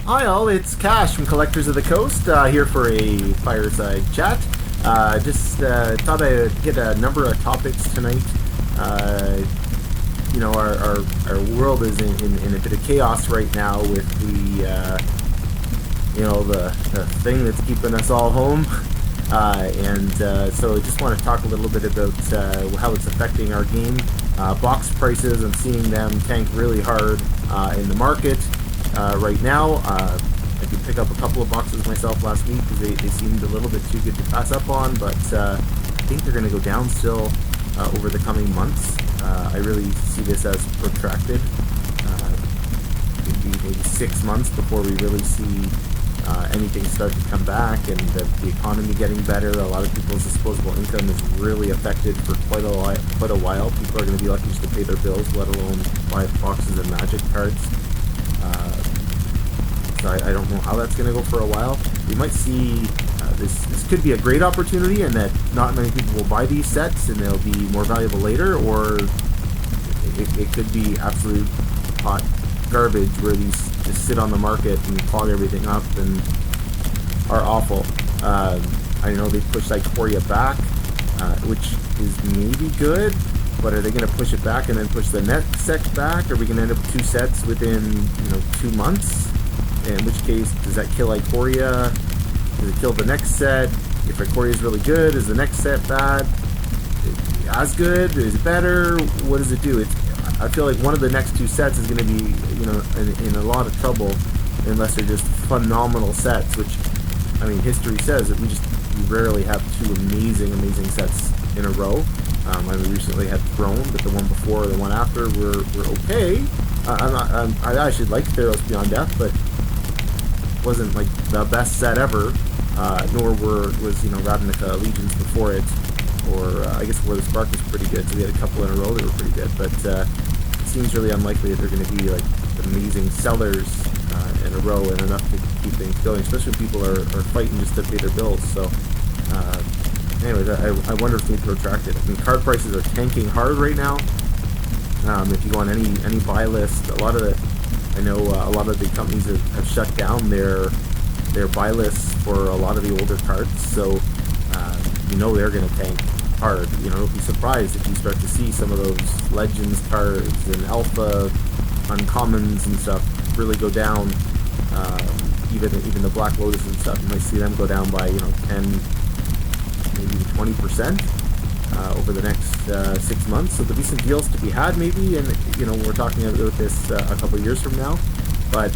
Hi all, it's Cash from Collectors of the Coast, here for a Fireside chat. Just thought I'd hit a number of topics tonight. Uh, our world is in a bit of chaos right now with the thing that's keeping us all home. So I just want to talk a little bit about how it's affecting our game. Box prices, I'm seeing them tank really hard in the market right now. I did pick up a couple of boxes myself last week because they seemed a little bit too good to pass up on, but I think they're going to go down still over the coming months. I really see this as protracted. Maybe 6 months before we really see anything start to come back, and the economy getting better. A lot of people's disposable income is really affected for quite a while. People are going to be lucky just to pay their bills, let alone buy boxes of Magic cards. So I don't know how that's going to go for a while. We might see this could be a great opportunity, and that not many people will buy these sets, and they'll be more valuable later, or it could be absolute hot garbage where these just sit on the market and clog everything up and are awful. I know they pushed Ikoria back, which is maybe good, but are they going to push it back and then push the next set back? Are we going to end up with 2 sets within 2 months? In which case, does that kill Ikoria? Does it kill the next set? If Ikoria is really good, is the next set bad? As good? Is it better? What does it do? I feel like one of the next 2 sets is going to be, in a lot of trouble unless they're just phenomenal sets, which, I mean, history says that we rarely have 2 amazing sets in a row. I recently had Throne, but the one before and the one after were okay. I actually liked Theros Beyond Death, but wasn't like the best set ever. Nor was Ravnica Allegiance before it, or I guess War of the Spark was pretty good. So we had a couple in a row that were pretty good, but it seems really unlikely that they're going to be like amazing sellers in a row and enough to keep things going, especially when people are fighting just to pay their bills. So anyways, I wonder if it's going to be protracted. I mean, card prices are tanking hard right now. If you go on any buy list, I know a lot of the companies have shut down their buy lists for a lot of the older cards, so they're going to tank hard. Don't be surprised if you start to see some of those Legends cards and Alpha uncommons and stuff really go down. Even the Black Lotus and stuff, you might see them go down by 10, maybe 20% over the next 6 months. So there'll be some deals to be had, maybe, and we're talking about this a couple of years from now. But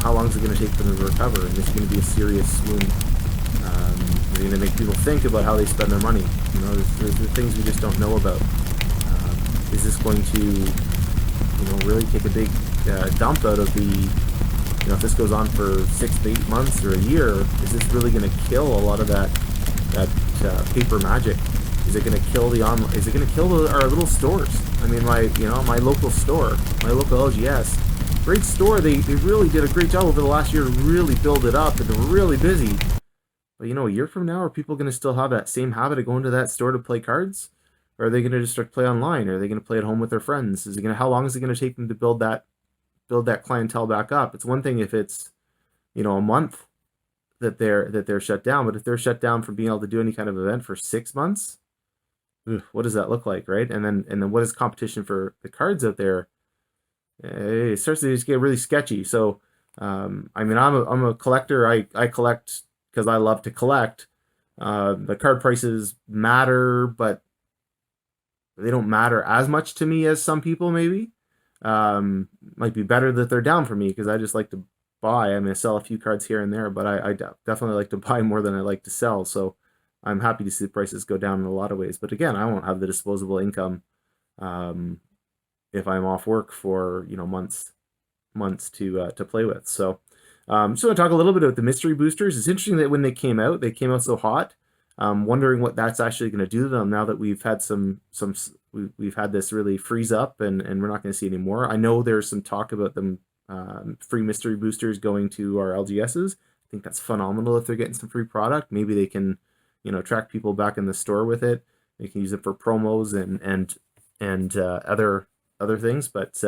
how long is it going to take them to recover? And it's going to be a serious swoon. It's going to make people think about how they spend their money. There's things we just don't know about. Is this going to really take a big dump out of the if this goes on for 6 to 8 months or a year? Is this really going to kill a lot of that paper Magic? Is it going to kill Is it going to kill our little stores? I mean, my local store, my local LGS, great store. They really did a great job over the last year to really build it up, and they were really busy. But a year from now, are people going to still have that same habit of going to that store to play cards? Or are they going to just start to play online? Or are they going to play at home with their friends? How long is it going to take them to build that clientele back up? It's one thing if it's a month that they're shut down, but if they're shut down from being able to do any kind of event for 6 months, what does that look like, right? And then what is competition for the cards out there? It starts to just get really sketchy. So I'm a collector. I collect because I love to collect. The card prices matter, but they don't matter as much to me as some people maybe. Might be better that they're down for me because I just like to buy. I sell a few cards here and there, but I definitely like to buy more than I like to sell. So I'm happy to see the prices go down in a lot of ways. But again, I won't have the disposable income if I'm off work for months to play with. So just want to talk a little bit about the mystery boosters. It's interesting that when they came out so hot. Wondering what that's actually going to do to them now that we've had we've had this really freeze up and we're not going to see any more. I know there's some talk about them free mystery boosters going to our LGSs. I think that's phenomenal if they're getting some free product. Maybe they can attract people back in the store with it. They can use it for promos and other things. But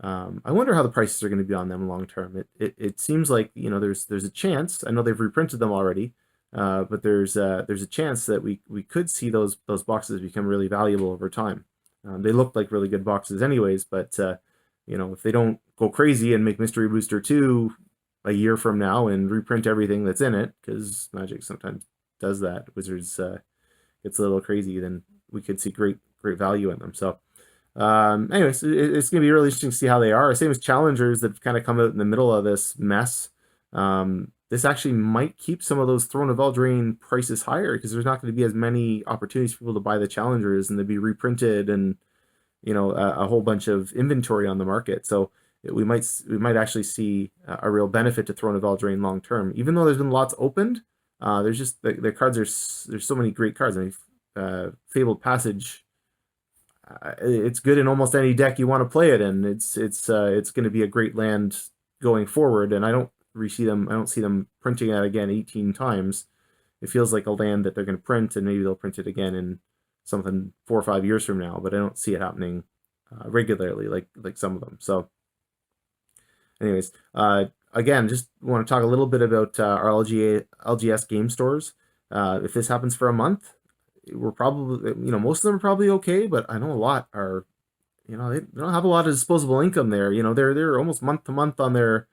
I wonder how the prices are going to be on them long term. It seems like, there's a chance. I know they've reprinted them already, but there's a chance that we could see those boxes become really valuable over time. They look like really good boxes anyways, but if they don't go crazy and make Mystery Booster 2 a year from now and reprint everything that's in it, because Magic sometimes does that. Wizards gets a little crazy, then we could see great value in them. So anyways, it's going to be really interesting to see how they are. Same as challengers that have kind of come out in the middle of this mess. This actually might keep some of those Throne of Eldraine prices higher, because there's not going to be as many opportunities for people to buy the challengers, and they'd be reprinted, and a whole bunch of inventory on the market. So we might actually see a real benefit to Throne of Eldraine long term, even though there's been lots opened. There's just the cards there's so many great cards. I mean, Fabled Passage. It's good in almost any deck you want to play it in. It's going to be a great land going forward, and I don't see them printing that again 18 times. It feels like a land that they're going to print, and maybe they'll print it again in something 4 or 5 years from now. But I don't see it happening regularly like some of them. So, anyways, again, just want to talk a little bit about our LGS game stores. If this happens for a month, we're probably, most of them are probably okay, but I know a lot are, they don't have a lot of disposable income there. They're almost month to month on their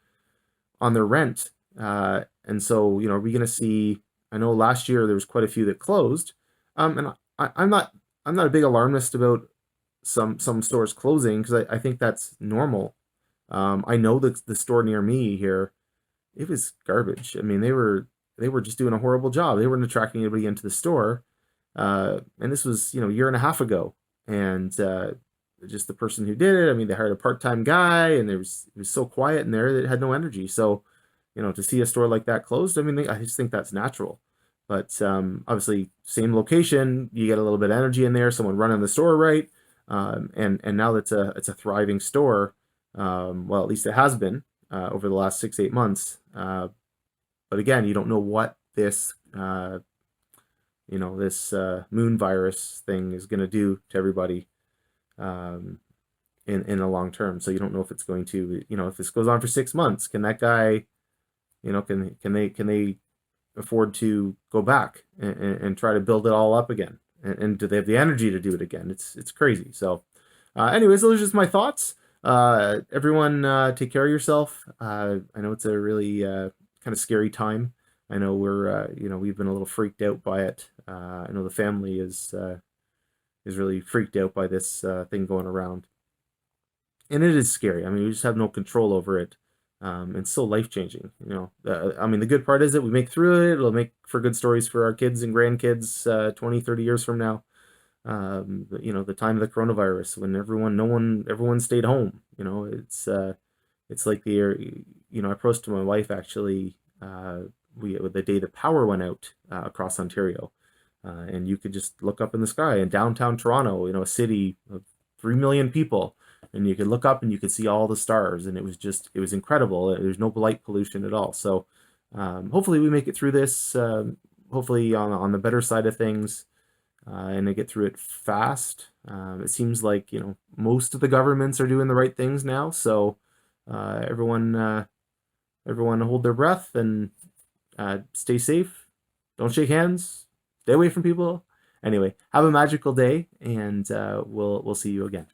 rent, and so are we going to see? I know last year there was quite a few that closed, and I'm not a big alarmist about some stores closing, because I think that's normal. I know that the store near me here, it was garbage. I mean, they were just doing a horrible job. They weren't attracting anybody into the store. And this was, a year and a half ago. And just the person who did it, I mean, they hired a part-time guy, and it was so quiet in there that it had no energy. So, to see a store like that closed, I mean, I just think that's natural. But obviously, same location, you get a little bit of energy in there, someone running the store right. And now that it's a thriving store. Well, at least it has been over the last 6-8 months. But again, you don't know what this moon virus thing is going to do to everybody in the long term. So you don't know if it's going to, if this goes on for 6 months, can that guy, can they afford to go back and try to build it all up again? And do they have the energy to do it again? It's crazy. So anyways, those are just my thoughts. Everyone take care of yourself. I know it's a really kind of scary time. I know we've been a little freaked out by it. I know the family is really freaked out by this thing going around, and it is scary. I mean, we just have no control over it. It's so life changing. I mean, the good part is that we make through it. It'll make for good stories for our kids and grandkids 20, 30 years from now. The time of the coronavirus, when everyone stayed home. It's like I proposed to my wife actually. The day the power went out across Ontario, and you could just look up in the sky in downtown Toronto, a city of 3 million people, and you could look up and you could see all the stars, and it was incredible. There's no light pollution at all. So hopefully we make it through this. Hopefully on the better side of things, and to get through it fast. It seems like most of the governments are doing the right things now. So everyone hold their breath and stay safe. Don't shake hands. Stay away from people. Anyway, have a magical day, and we'll see you again.